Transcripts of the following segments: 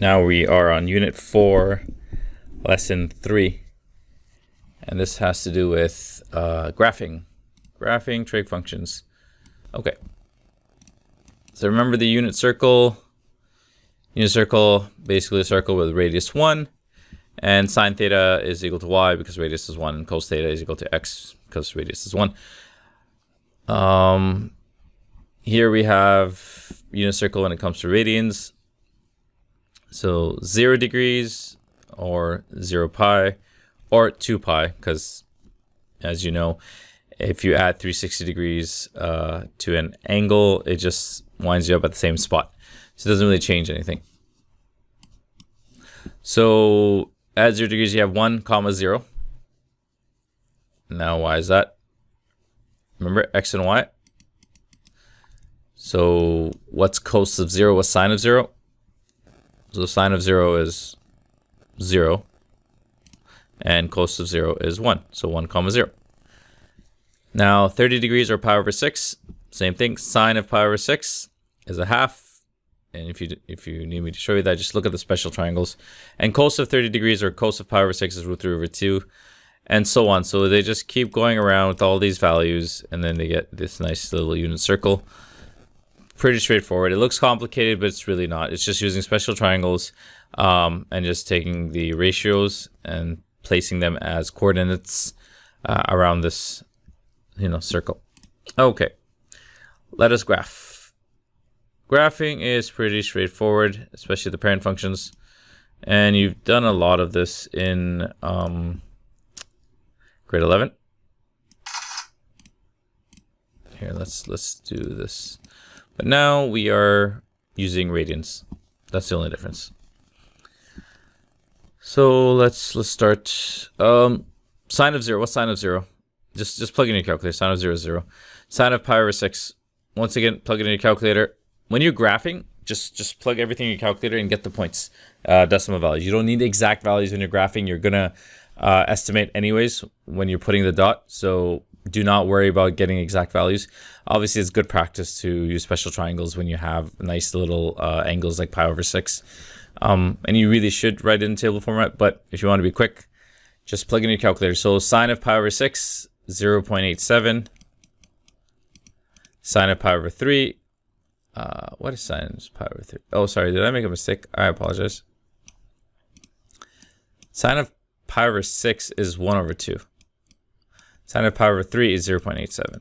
Now we are on Unit 4, Lesson 3. And this has to do with graphing. Graphing trig functions. Okay. So remember the unit circle. Unit circle, basically a circle with radius 1. And sine theta is equal to y because radius is 1. And cos theta is equal to x because radius is 1. Here we have unit circle when it comes to radians. So 0 degrees or 0 pi or 2 pi, because as you know, if you add 360 degrees to an angle, it just winds you up at the same spot. So it doesn't really change anything. So at 0 degrees, you have 1 comma 0. Now, why is that? Remember x and y. So what's cos of 0? What's sine of 0? So sine of 0 is 0. And cos of 0 is 1. So 1 comma 0. Now 30 degrees or pi over 6. Same thing. Sine of pi over 6 is a half. And if you need me to show you that, just look at the special triangles. And cos of 30 degrees or cos of pi over 6 is root 3 over 2. And so on. So they just keep going around with all these values. And then they get this nice little unit circle. Pretty straightforward. It looks complicated, but it's really not. It's just using special triangles and just taking the ratios and placing them as coordinates around this, circle. Okay, let us graph. Graphing is pretty straightforward, especially the parent functions. And you've done a lot of this in grade 11. Here, let's do this. But now we are using radians. That's the only difference. So let's start. Sine of 0. What's sine of 0? Just plug in your calculator. Sine of 0 is 0. Sine of pi over 6. Once again, plug it in your calculator. When you're graphing, just plug everything in your calculator and get the points, decimal values. You don't need exact values when you're graphing. You're gonna estimate anyways when you're putting the dot. So do not worry about getting exact values. Obviously, it's good practice to use special triangles when you have nice little angles like pi over 6. And you really should write it in table format. But if you want to be quick, just plug in your calculator. So sine of pi over 6, 0.87. Sine of pi over 3. What is sine of pi over 3? Oh, sorry. Did I make a mistake? I apologize. Sine of pi over 6 is 1 over 2. Sine of pi over 3 is 0.87.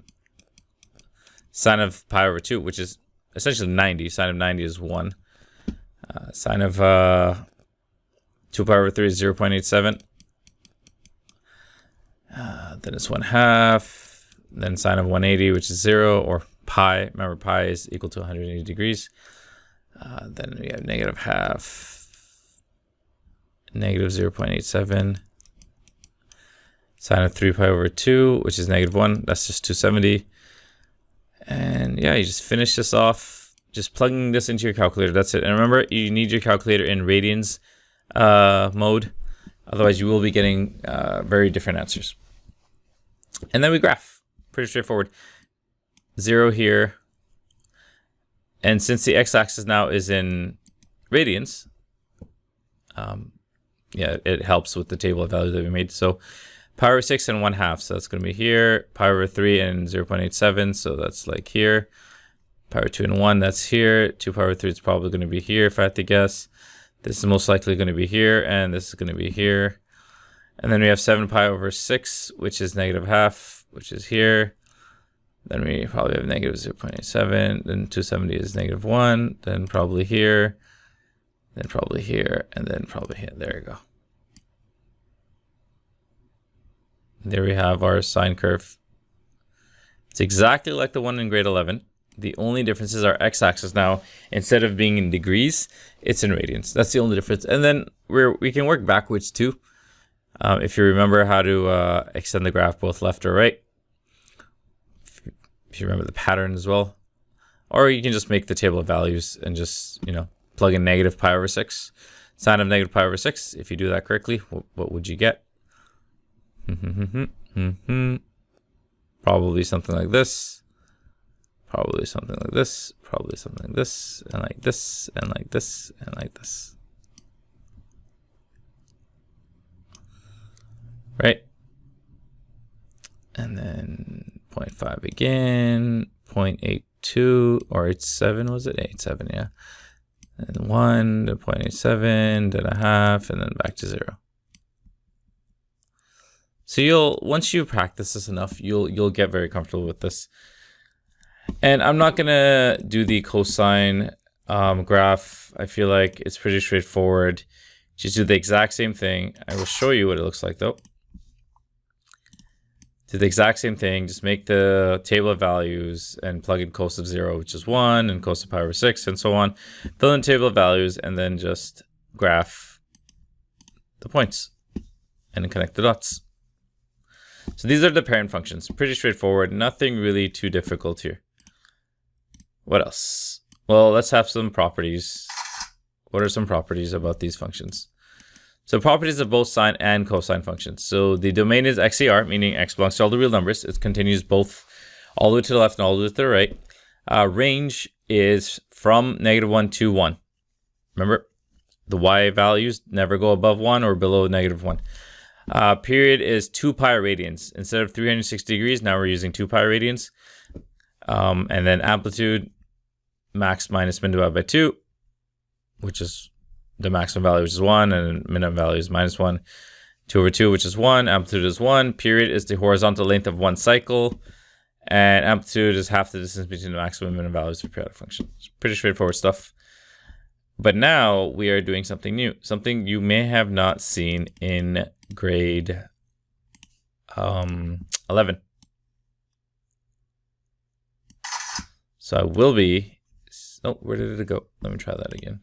Sine of pi over 2, which is essentially 90. Sine of 90 is 1. Sine of 2 pi over 3 is 0.87. Then it's 1/2. Then sine of 180, which is 0, or pi. Remember, pi is equal to 180 degrees. Then we have negative half. Negative 0.87. Sine of 3 pi over 2, which is negative 1. That's just 270. And yeah, you just finish this off. Just plugging this into your calculator. That's it. And remember, you need your calculator in radians mode. Otherwise, you will be getting very different answers. And then we graph. Pretty straightforward. 0 here. And since the x-axis now is in radians, yeah, it helps with the table of values that we made. So pi over 6 and 1/2. So that's going to be here. Pi over 3 and 0.87. So that's like here. Pi over 2 and 1, that's here. 2 pi over 3 is probably going to be here if I had to guess. This is most likely going to be here. And this is going to be here. And then we have 7 pi over 6, which is negative half, which is here. Then we probably have negative 0.87. Then 270 is negative 1. Then probably here. Then probably here. And then probably here. There you go. There we have our sine curve. It's exactly like the one in grade 11. The only difference is our x-axis now, instead of being in degrees, it's in radians. That's the only difference. And then we can work backwards too. If you remember how to extend the graph both left or right. If you remember the pattern as well. Or you can just make the table of values and just, plug in negative pi over 6. Sine of negative pi over 6. If you do that correctly, what would you get? Probably something like this. Probably something like this. Probably something like this. And like this. And like this. And like this. right? And then 0.5 again, 0.82 or 87, was it? 87, yeah. And 1 to 0.87, then a half, and then back to 0. So once you practice this enough, you'll get very comfortable with this. And I'm not gonna do the cosine graph. I feel like it's pretty straightforward. Just do the exact same thing. I will show you what it looks like though. Do the exact same thing. Just make the table of values and plug in cos of 0, which is 1, and cos of pi over 6, and so on. Fill in the table of values and then just graph the points and then connect the dots. So these are the parent functions. Pretty straightforward. Nothing really too difficult here. What else? Well, let's have some properties. What are some properties about these functions? So properties of both sine and cosine functions. So the domain is XCR, meaning x belongs to all the real numbers. It continues both all the way to the left and all the way to the right. Range is from -1 to 1. Remember, the y values never go above 1 or below -1. Period is 2 pi radians. Instead of 360 degrees, now we're using 2 pi radians. And then amplitude, max minus min divided by 2, which is the maximum value, which is 1, and minimum value is -1. 2 over 2, which is 1. Amplitude is 1. Period is the horizontal length of one cycle. And amplitude is half the distance between the maximum and minimum values of a periodic function. It's pretty straightforward stuff. But now we are doing something new, something you may have not seen in grade 11. So I will be, oh, where did it go? Let me try that again.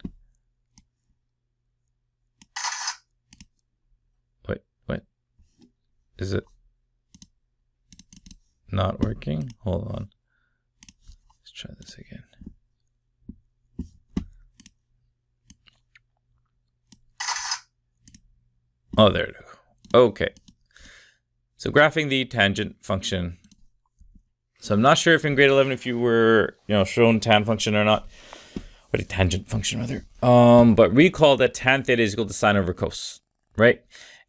Wait, is it not working? Hold on. Let's try this again. Oh, there it is. Okay. So graphing the tangent function. So I'm not sure if in grade 11 if you were, shown tan function or not. Or a tangent function rather. But recall that tan theta is equal to sine over cos, right?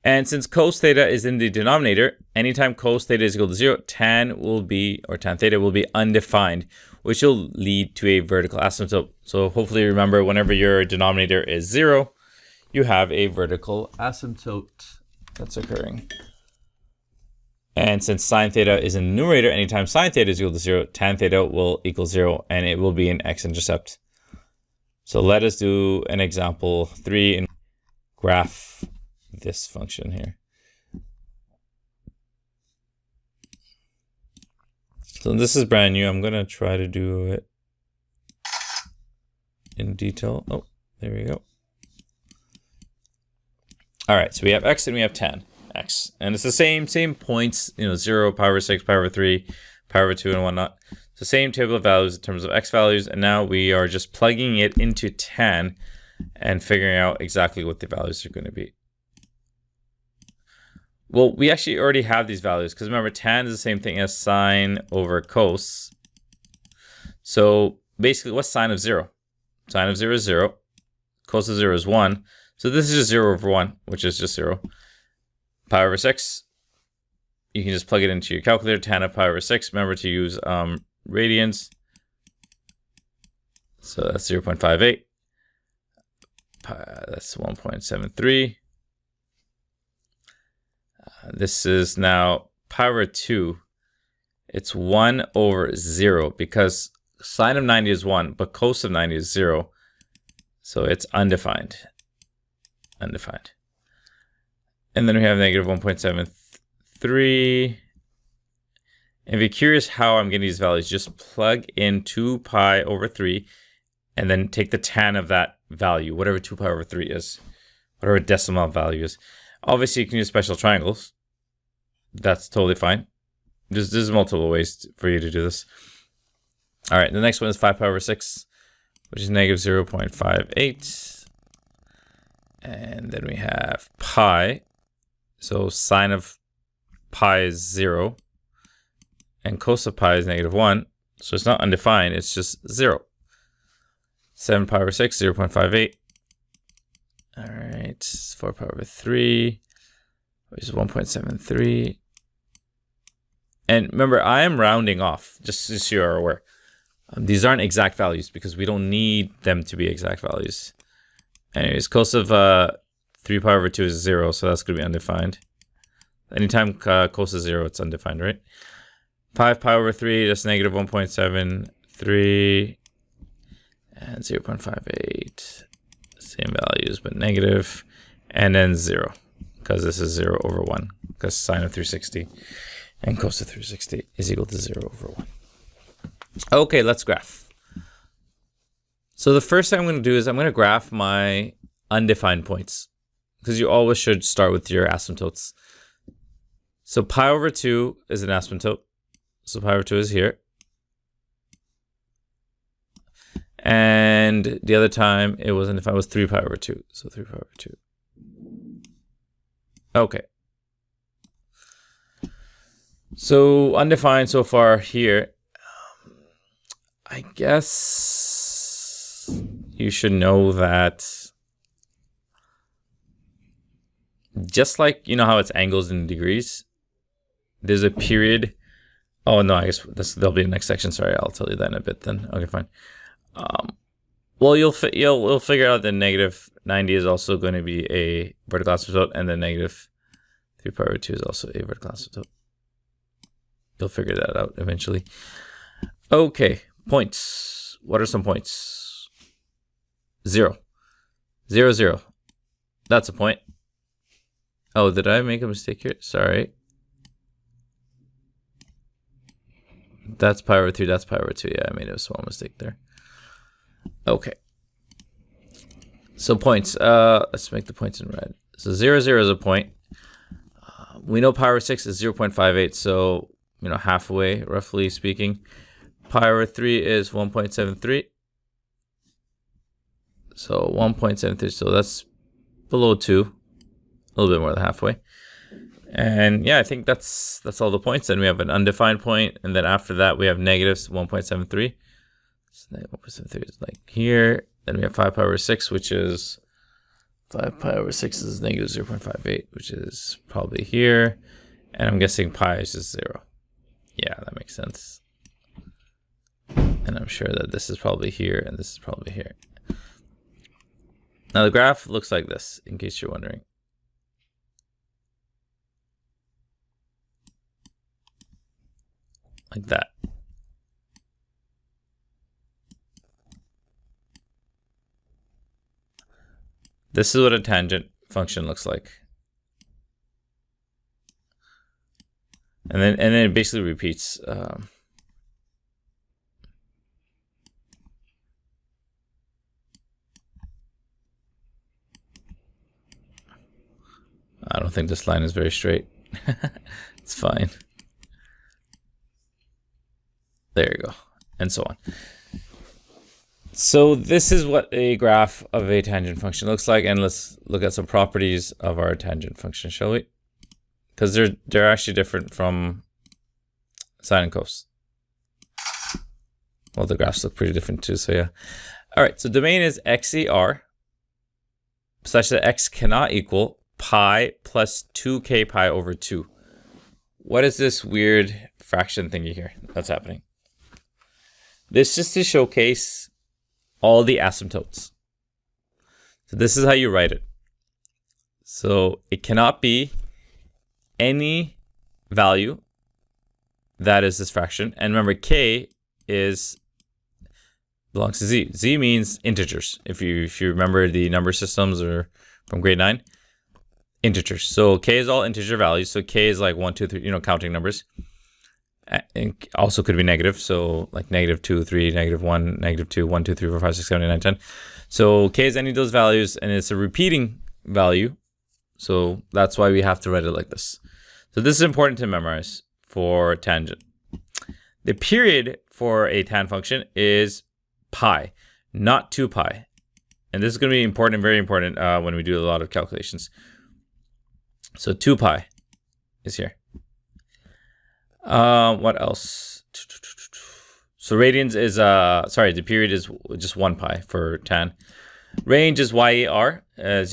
And since cos theta is in the denominator, anytime cos theta is equal to 0, tan theta will be undefined, which will lead to a vertical asymptote. So hopefully remember, whenever your denominator is 0, you have a vertical asymptote that's occurring. And since sine theta is in the numerator, anytime sine theta is equal to 0, tan theta will equal 0, and it will be an x-intercept. So let us do an example 3 and graph this function here. So this is brand new. I'm going to try to do it in detail. Oh, there we go. All right, so we have x and we have tan. X, and it's the same points, 0, pi over 6, pi over 3, pi over 2, and whatnot. So same table of values in terms of x values, and now we are just plugging it into tan and figuring out exactly what the values are going to be. Well, we actually already have these values, because remember, tan is the same thing as sine over cos. So basically, what's sine of 0? Sine of 0 is 0. Cos of 0 is 1. So this is just 0 over 1, which is just 0. Pi over 6, you can just plug it into your calculator. Tan of pi over 6, remember to use radians. So that's 0.58. That's 1.73. This is now pi over 2. It's 1 over 0 because sine of 90 is 1, but cos of 90 is 0. So it's undefined. Undefined. And then we have negative 1.73. And if you're curious how I'm getting these values, just plug in 2 pi over 3 and then take the tan of that value, whatever 2 pi over 3 is, whatever decimal value is. Obviously, you can use special triangles. That's totally fine. There's multiple ways for you to do this. All right, the next one is 5 pi over 6, which is negative 0.58. And then we have pi. So sine of pi is 0. And cos of pi is negative 1. So it's not undefined, it's just 0. 7 pi over 6, 0.58. All right, 4 pi over 3. which is 1.73. And remember, I am rounding off, just so you're aware. These aren't exact values because we don't need them to be exact values. Anyways, cos of 3 pi over 2 is 0, so that's going to be undefined. Anytime cos is 0, it's undefined, right? 5 pi over 3, that's negative 1.73. And 0.58. Same values, but negative. And then 0, because this is 0 over 1, because sine of 360 and cos of 360 is equal to 0 over 1. Okay, let's graph. So the first thing I'm going to do is I'm going to graph my undefined points, because you always should start with your asymptotes. So pi over 2 is an asymptote. So pi over 2 is here. And the other time it wasn't if I was 3 pi over 2. So 3 pi over 2. Okay. So undefined so far here. I guess you should know that just like, you know how it's angles in degrees, there's a period. Oh no, I guess that'll be the next section. Sorry, I'll tell you that in a bit then. Okay, fine. Well, you'll figure out that negative 90 is also going to be a vertical asymptote, and the negative 3 pi over 2 is also a vertical asymptote. You'll figure that out eventually. Okay, points. What are some points? 0. 0, 0. That's a point. Oh, did I make a mistake here? Sorry. That's pi over 3, that's pi over 2. Yeah, I made a small mistake there. Okay. So points. Let's make the points in red. So 0, 0 is a point. We know pi over 6 is 0.58, so, you know, halfway, roughly speaking. Pi over 3 is 1.73. So 1.73, so that's below 2. A little bit more than halfway. And yeah, I think that's all the points. Then we have an undefined point, and then after that we have negative 1.73. So 1.73 is like here. Then we have 5 pi over 6, which is 5 pi over 6 is negative 0.58, which is probably here. And I'm guessing pi is just 0. Yeah, that makes sense. And I'm sure that this is probably here and this is probably here. Now the graph looks like this, in case you're wondering. Like that. This is what a tangent function looks like. And then it basically repeats. I don't think this line is very straight. It's fine. There you go. And so on. So this is what a graph of a tangent function looks like, and let's look at some properties of our tangent function, shall we? Because they're actually different from sine and cos. Well, the graphs look pretty different too, so yeah. All right, so domain is XER such that x cannot equal pi plus 2k pi over 2. What is this weird fraction thingy here that's happening? This is to showcase all the asymptotes. So this is how you write it. So it cannot be any value that is this fraction. And remember, k belongs to z. Z means integers. If you remember the number systems or from grade 9, integers. So k is all integer values. So k is like 1, 2, 3, you know, counting numbers. And also could be negative, so like negative 2, 3, negative 1, negative 2, 1, 2, 3, 4, 5, 6, 7, 8, 9, 10. So k is any of those values, and it's a repeating value. So that's why we have to write it like this. So this is important to memorize for tangent. The period for a tan function is pi, not 2 pi. And this is going to be important, very important when we do a lot of calculations. So 2 pi is here. What else? So radians is sorry, the period is just 1 pi for tan. Range is YER, as